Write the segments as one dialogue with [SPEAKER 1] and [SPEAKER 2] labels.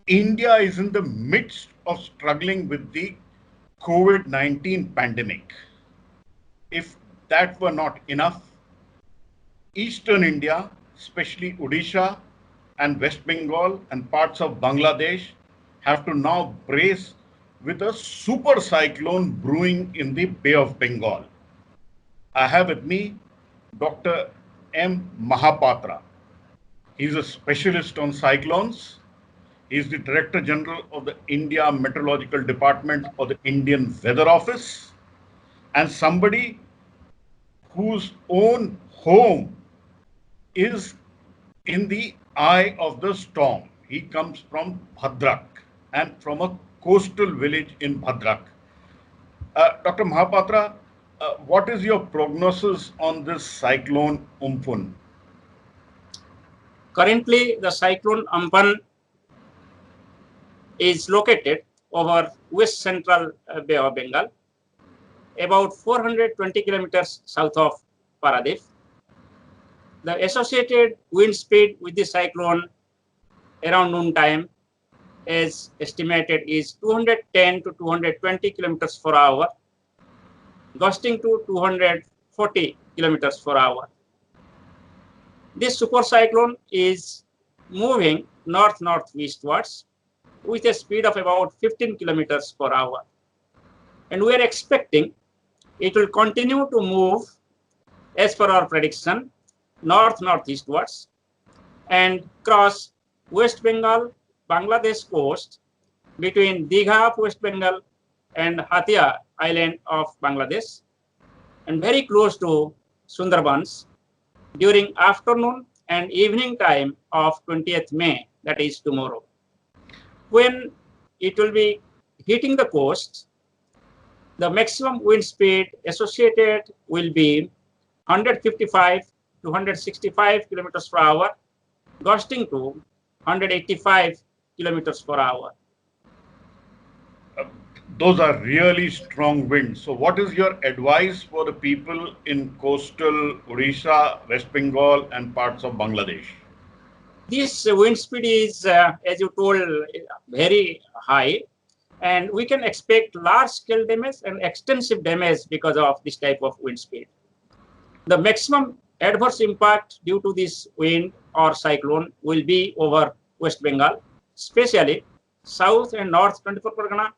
[SPEAKER 1] India is in the midst of struggling with the COVID-19 pandemic. If that were not enough, Eastern India, especially Odisha and West Bengal and parts of Bangladesh, have to now brace with a super cyclone brewing in the Bay of Bengal. I have with me Dr. M. Mahapatra. He's a specialist on cyclones. He's the Director General of the India Meteorological Department of the Indian Weather Office, and somebody whose own home is in the eye of the storm. He comes from Bhadrak and from a coastal village in Bhadrak. Dr. Mahapatra, what is your prognosis on this cyclone Amphan?
[SPEAKER 2] Currently, the cyclone Amphan is located over west central Bay of Bengal, about 420 kilometers south of Paradip. The associated wind speed with the cyclone around noon time is estimated is 210 to 220 kilometers per hour, gusting to 240 kilometers per hour. This super cyclone is moving north-northwestwards with a speed of about 15 kilometers per hour. And we are expecting it will continue to move, as per our prediction, north-northeastwards and cross West Bengal, Bangladesh coast between Digha of West Bengal and Hatia Island of Bangladesh, and very close to Sundarbans during afternoon and evening time of 20th May, that is tomorrow. When it will be hitting the coast, the maximum wind speed associated will be 155 to 165 kilometers per hour, gusting to 185 kilometers per hour.
[SPEAKER 1] Those are really strong winds. So what is your advice for the people in coastal Odisha, West Bengal and parts of Bangladesh?
[SPEAKER 2] This wind speed is, as you told, very high, and we can expect large scale damage and extensive damage because of this type of wind speed. The maximum adverse impact due to this wind or cyclone will be over West Bengal, especially South and North 24 Pargana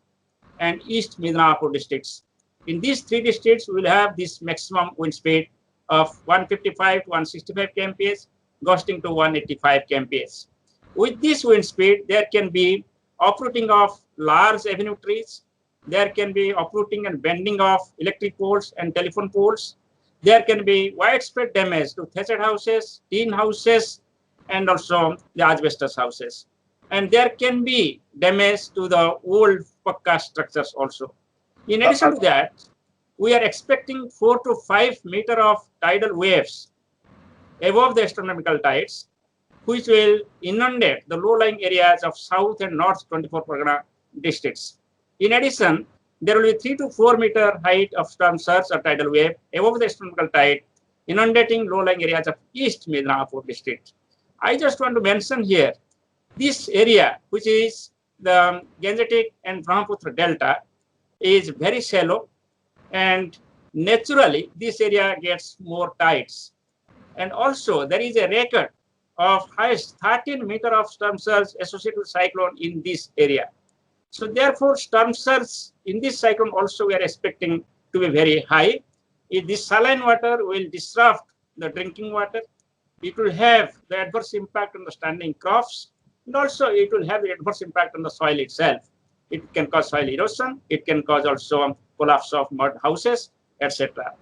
[SPEAKER 2] and East Midnapur districts. In these three districts, we will have this maximum wind speed of 155 to 165 kmph, gusting to 185 kmph. With this wind speed, there can be uprooting of large avenue trees. There can be uprooting and bending of electric poles and telephone poles. There can be widespread damage to thatched houses, tin houses, and also the asbestos houses. And there can be damage to the old pakka structures also. In addition to that, we are expecting 4 to 5 meters of tidal waves above the astronomical tides, which will inundate the low-lying areas of South and North 24 Pargana districts. In addition, there will be 3 to 4 meter height of storm surge or tidal wave above the astronomical tide, inundating low-lying areas of East Midnapur district. I just want to mention here, this area, which is the Gangetic and Brahmaputra Delta, is very shallow, and naturally this area gets more tides. And also there is a record of highest 13 meters of storm surge associated with cyclone in this area. So therefore, storm surge in this cyclone also we are expecting to be very high. If this saline water will disrupt the drinking water, it will have the adverse impact on the standing crops, and also it will have the adverse impact on the soil itself. It can cause soil erosion, it can cause also collapse of mud houses, etc.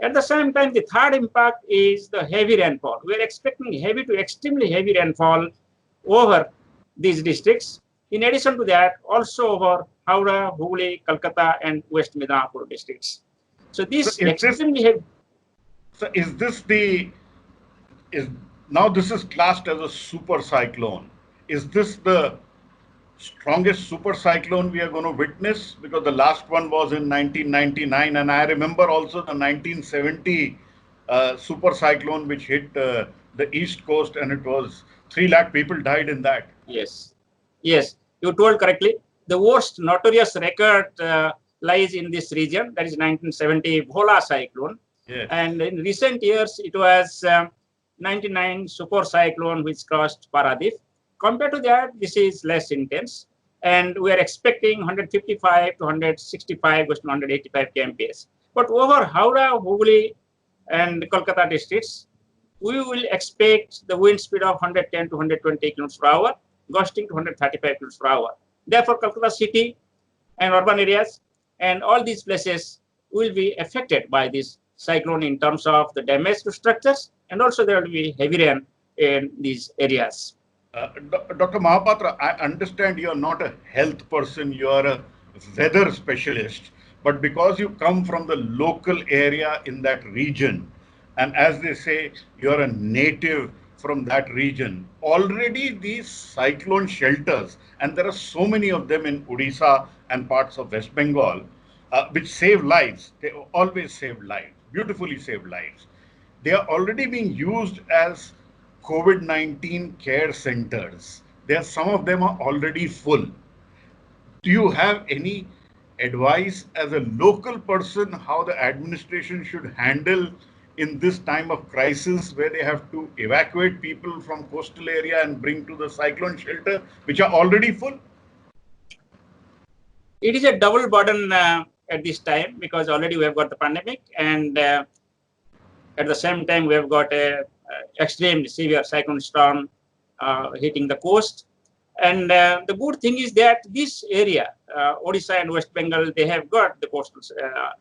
[SPEAKER 2] At the same time, the third impact is the heavy rainfall. We are expecting heavy to extremely heavy rainfall over these districts. In addition to that, also over Howrah, Hooghly, Kolkata, and West Midnapur districts. So this extremely heavy.
[SPEAKER 1] So is this now this is classed as a super cyclone? Is this the strongest super cyclone we are going to witness? Because the last one was in 1999, and I remember also the 1970 super cyclone which hit the east coast, and it was 3 lakh people died in that.
[SPEAKER 2] Yes, yes. you told correctly, the worst notorious record lies in this region, that is 1970 Bhola cyclone.
[SPEAKER 1] Yes.
[SPEAKER 2] And in recent years, it was 99 super cyclone which crossed Paradip. Compared to that, this is less intense. And we are expecting 155 to 165 goes to 185 kmph. But over Howrah, Hooghly, and Kolkata districts, we will expect the wind speed of 110 to 120 km per hour, gusting to 135 km per hour. Therefore, Kolkata city and urban areas and all these places will be affected by this cyclone in terms of the damage to structures, and also there will be heavy rain in these areas.
[SPEAKER 1] Dr. Mahapatra, I understand you're not a health person, you're a weather specialist, but because you come from the local area in that region, and as they say, you're a native from that region, already these cyclone shelters, and there are so many of them in Odisha and parts of West Bengal, which save lives. They always save lives, beautifully save lives. They are already being used as COVID-19 care centers. Some of them are already full. Do you have any advice as a local person how the administration should handle in this time of crisis where they have to evacuate people from coastal area and bring to the cyclone shelter, which are already full?
[SPEAKER 2] It is a double burden at this time, because already we have got the pandemic, and at the same time we have got a extreme severe cyclone storm hitting the coast. And the good thing is that this area, Odisha and West Bengal, they have got the coastal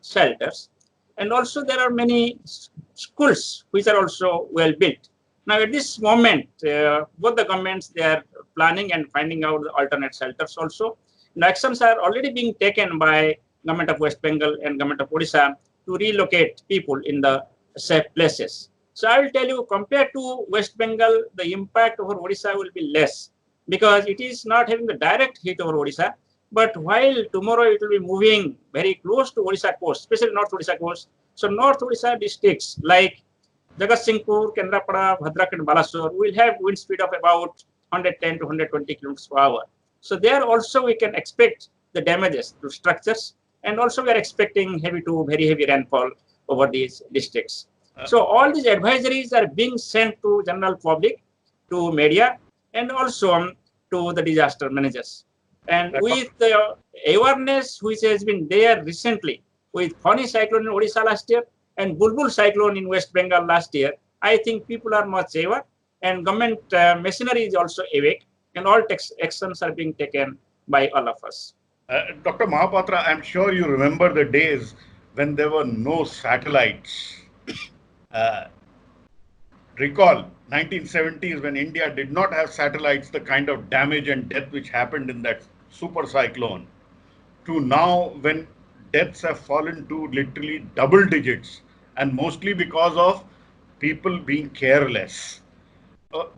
[SPEAKER 2] shelters. And also there are many schools which are also well built. Now at this moment, both the governments, they are planning and finding out the alternate shelters also. Now actions are already being taken by government of West Bengal and government of Odisha to relocate people in the safe places. So I will tell you, compared to West Bengal, the impact over Odisha will be less, because it is not having the direct hit over Odisha. But while tomorrow it will be moving very close to Odisha coast, especially North Odisha coast. So North Odisha districts like Jagatsinghpur, Kendrapada, Bhadrak and Balasore will have wind speed of about 110 to 120 kilometers per hour. So there also we can expect the damages to structures, and also we are expecting heavy to very heavy rainfall over these districts. So all these advisories are being sent to general public, to media, and also to the disaster managers. And with the awareness which has been there recently with Phani cyclone in Odisha last year and Bulbul cyclone in West Bengal last year, I think people are much aware, and government machinery is also awake, and all actions are being taken by all of us.
[SPEAKER 1] Dr. Mahapatra, I'm sure you remember the days when there were no satellites. Recall 1970s when India did not have satellites, the kind of damage and death which happened in that super cyclone, to now when deaths have fallen to literally double digits, and mostly because of people being careless.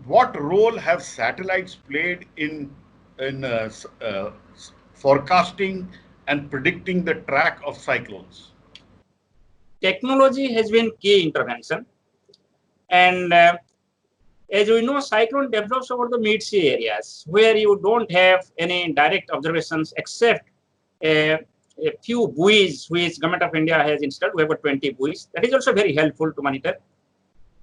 [SPEAKER 1] What role have satellites played in forecasting and predicting the track of cyclones?
[SPEAKER 2] Technology has been key intervention, and as we know, cyclone develops over the mid-sea areas where you don't have any direct observations except a few buoys which Government of India has installed. We have got 20 buoys. That is also very helpful to monitor.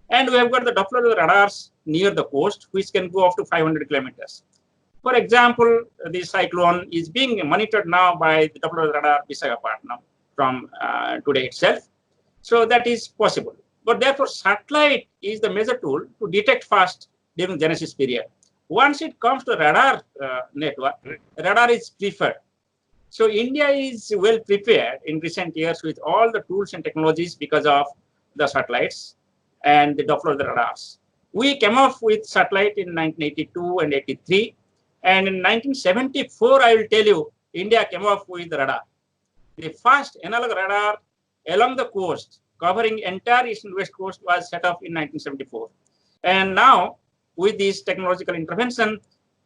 [SPEAKER 2] And we have got the Doppler radars near the coast, which can go up to 500 kilometers. For example, this cyclone is being monitored now by the Doppler radar Visakhapatnam from today itself. So that is possible. But therefore, satellite is the major tool to detect fast during genesis period. Once it comes to radar network, radar is preferred. So India is well prepared in recent years with all the tools and technologies because of the satellites and the Doppler radars. We came up with satellite in 1982 and 83. And in 1974, I will tell you, India came up with the radar. The first analog radar along the coast, covering entire east and west coast, was set up in 1974. And now, with this technological intervention,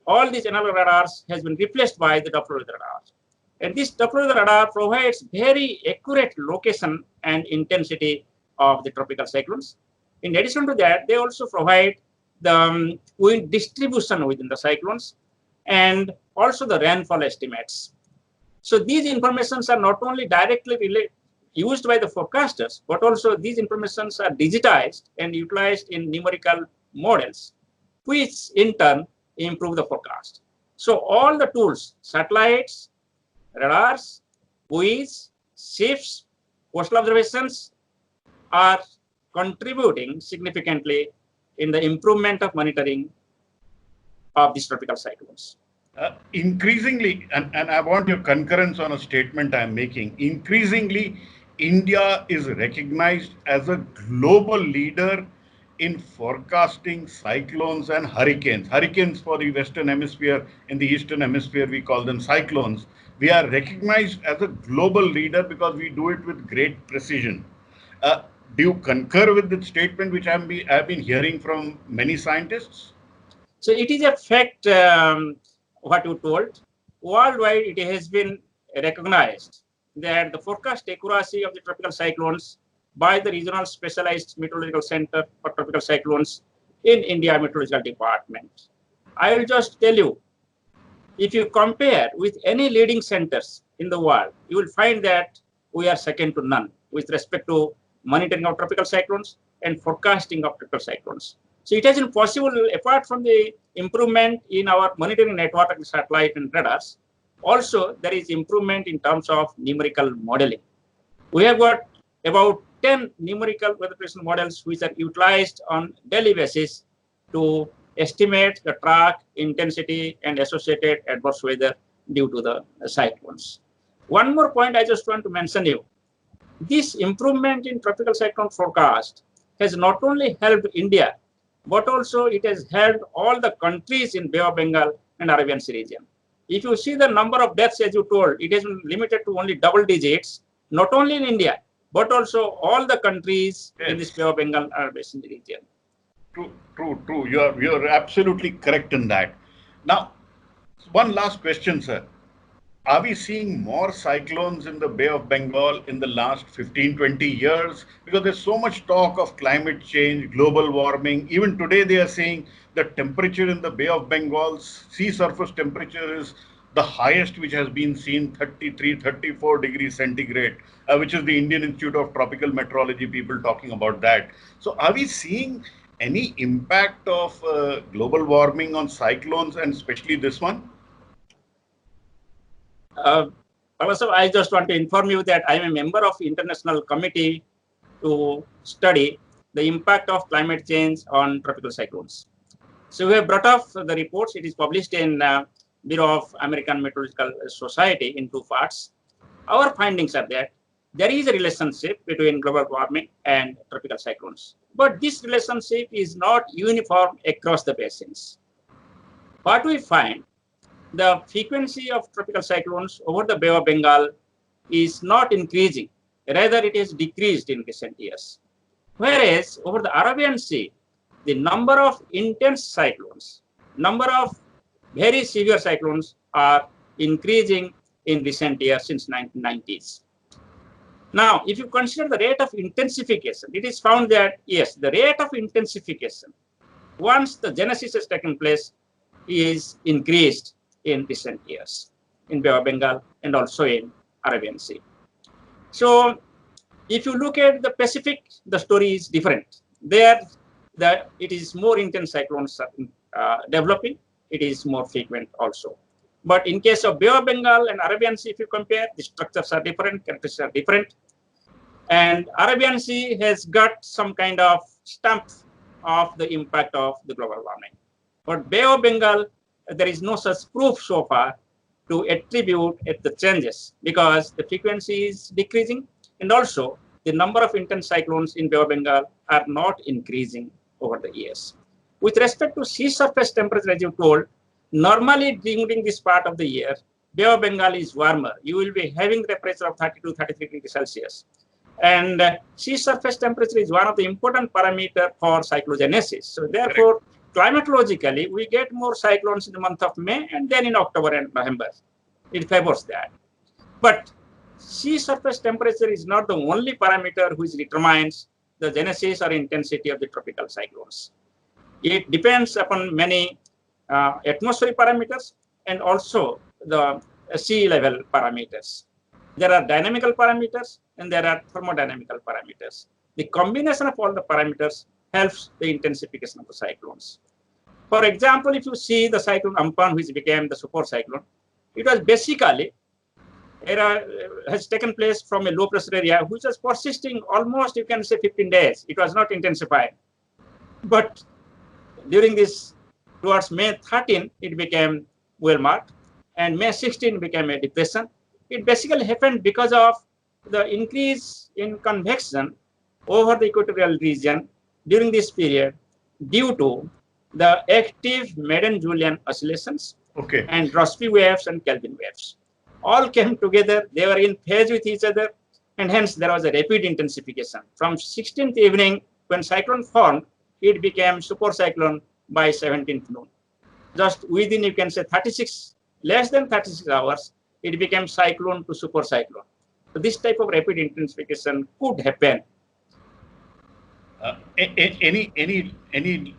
[SPEAKER 2] all these analog radars has been replaced by the Doppler radars. And this Doppler radar provides very accurate location and intensity of the tropical cyclones. In addition to that, they also provide the wind distribution within the cyclones. and also the rainfall estimates. So these informations are not only directly used by the forecasters, but also these informations are digitized and utilized in numerical models, which in turn improve the forecast. So all the tools, satellites, radars, buoys, ships, coastal observations are contributing significantly in the improvement of monitoring of these tropical cyclones.
[SPEAKER 1] Increasingly, and I want your concurrence on a statement I'm making, increasingly, India is recognized as a global leader in forecasting cyclones and hurricanes. Hurricanes for the Western Hemisphere, in the Eastern Hemisphere, we call them cyclones. We are recognized as a global leader because we do it with great precision. Uh, do you concur with the statement which I've been hearing from many scientists?
[SPEAKER 2] So it is a fact, what you told. Worldwide, it has been recognized that the forecast accuracy of the tropical cyclones by the regional specialized meteorological center for tropical cyclones in India Meteorological Department. I will just tell you, if you compare with any leading centers in the world, you will find that we are second to none with respect to monitoring of tropical cyclones and forecasting of tropical cyclones. So it has been possible, apart from the improvement in our monitoring network of satellite and radars, also there is improvement in terms of numerical modeling. We have got about 10 numerical weather prediction models which are utilized on daily basis to estimate the track, intensity, and associated adverse weather due to the cyclones. One more point I just want to mention you. This improvement in tropical cyclone forecast has not only helped India, but also it has helped all the countries in Bay of Bengal and Arabian Sea region. If you see the number of deaths, as you told, it has been limited to only double digits, not only in India, but also all the countries in this Bay of Bengal and Arabian Sea region.
[SPEAKER 1] True. You're absolutely correct in that. Now, one last question, sir. Are we seeing more cyclones in the Bay of Bengal in the last 15, 20 years? Because there's so much talk of climate change, global warming. Even today, they are saying the temperature in the Bay of Bengal, sea surface temperature is the highest which has been seen, 33, 34 degrees centigrade, which is the Indian Institute of Tropical Meteorology people talking about that. So are we seeing any impact of global warming on cyclones, and especially this one?
[SPEAKER 2] Also, I just want to inform you that I am a member of International Committee to study the impact of climate change on tropical cyclones. So we have brought up the reports. It is published in Bureau of American Meteorological Society in two parts. Our findings are that there is a relationship between global warming and tropical cyclones, but this relationship is not uniform across the basins. What we find, the frequency of tropical cyclones over the Bay of Bengal is not increasing, rather it is decreased in recent years. Whereas over the Arabian Sea, the number of intense cyclones, number of very severe cyclones are increasing in recent years since 1990s. Now, if you consider the rate of intensification, it is found that yes, the rate of intensification, once the genesis has taken place, is increased in recent years in Bay of Bengal and also in Arabian Sea. So if you look at the Pacific, the story is different. There, it is more intense cyclones developing. It is more frequent also. But in case of Bay of Bengal and Arabian Sea, if you compare, the structures are different, characteristics are different. And Arabian Sea has got some kind of stamp of the impact of the global warming. But Bay of Bengal, there is no such proof so far to attribute at the changes because the frequency is decreasing and also the number of intense cyclones in Bay of Bengal are not increasing over the years. With respect to sea surface temperature, as you told, normally during this part of the year, Bay of Bengal is warmer. You will be having the temperature of 32, 33 degrees Celsius. And sea surface temperature is one of the important parameters for cyclogenesis. So therefore, climatologically, we get more cyclones in the month of May and then in October and November. It favors that. But sea surface temperature is not the only parameter which determines the genesis or intensity of the tropical cyclones. It depends upon many atmospheric parameters and also the sea level parameters. There are dynamical parameters and there are thermodynamical parameters. The combination of all the parameters helps the intensification of the cyclones. For example, if you see the cyclone Amphan, which became the super cyclone, it was basically has taken place from a low pressure area which was persisting almost, you can say, 15 days. It was not intensified. But during this, towards May 13, it became well marked, and May 16 became a depression. It basically happened because of the increase in convection over the equatorial region during this period due to the active Madden-Julian oscillations and Rossby waves and Kelvin waves. All came together, they were in phase with each other, and hence there was a rapid intensification. From 16th evening, when cyclone formed, it became super cyclone by 17th noon. Just within, you can say, less than 36 hours, it became cyclone to super cyclone. So this type of rapid intensification could happen.
[SPEAKER 1] Any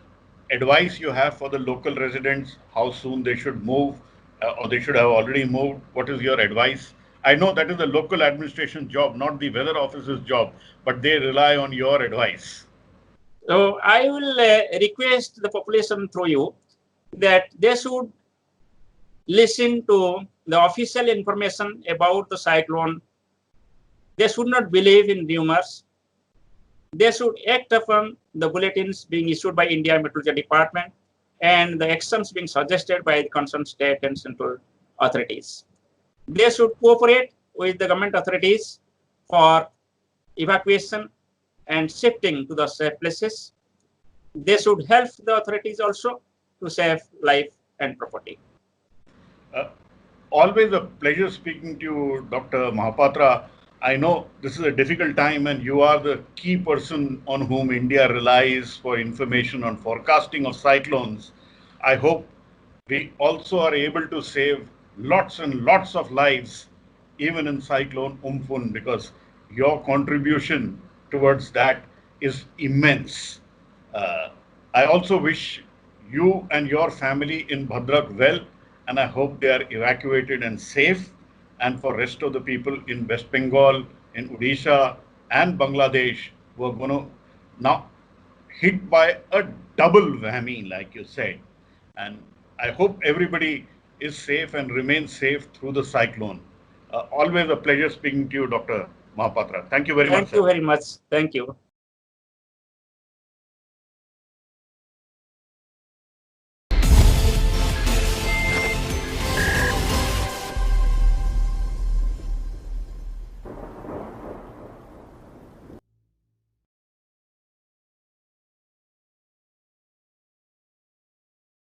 [SPEAKER 1] advice you have for the local residents, how soon they should move, or they should have already moved? What is your advice? I know that is the local administration job, not the weather officer's job, but they rely on your advice.
[SPEAKER 2] So I will request the population through you that they should listen to the official information about the cyclone. They should not believe in rumors. They should act upon the bulletins being issued by India Meteorology Department and the actions being suggested by the concerned state and central authorities. They should cooperate with the government authorities for evacuation and shifting to the safe places. They should help the authorities also to save life and property.
[SPEAKER 1] Always a pleasure speaking to you, Dr. Mahapatra. I know this is a difficult time and you are the key person on whom India relies for information on forecasting of cyclones. I hope we also are able to save lots and lots of lives, even in Cyclone Amphan, because your contribution towards that is immense. I also wish you and your family in Bhadrak well, and I hope they are evacuated and safe. And for rest of the people in West Bengal, in Odisha, and Bangladesh, who are going to now hit by a double whammy, like you said. And I hope everybody is safe and remains safe through the cyclone. Always a pleasure speaking to you, Dr. Mahapatra. Thank you very much,
[SPEAKER 2] Thank you
[SPEAKER 1] sir.
[SPEAKER 2] very much. Thank you.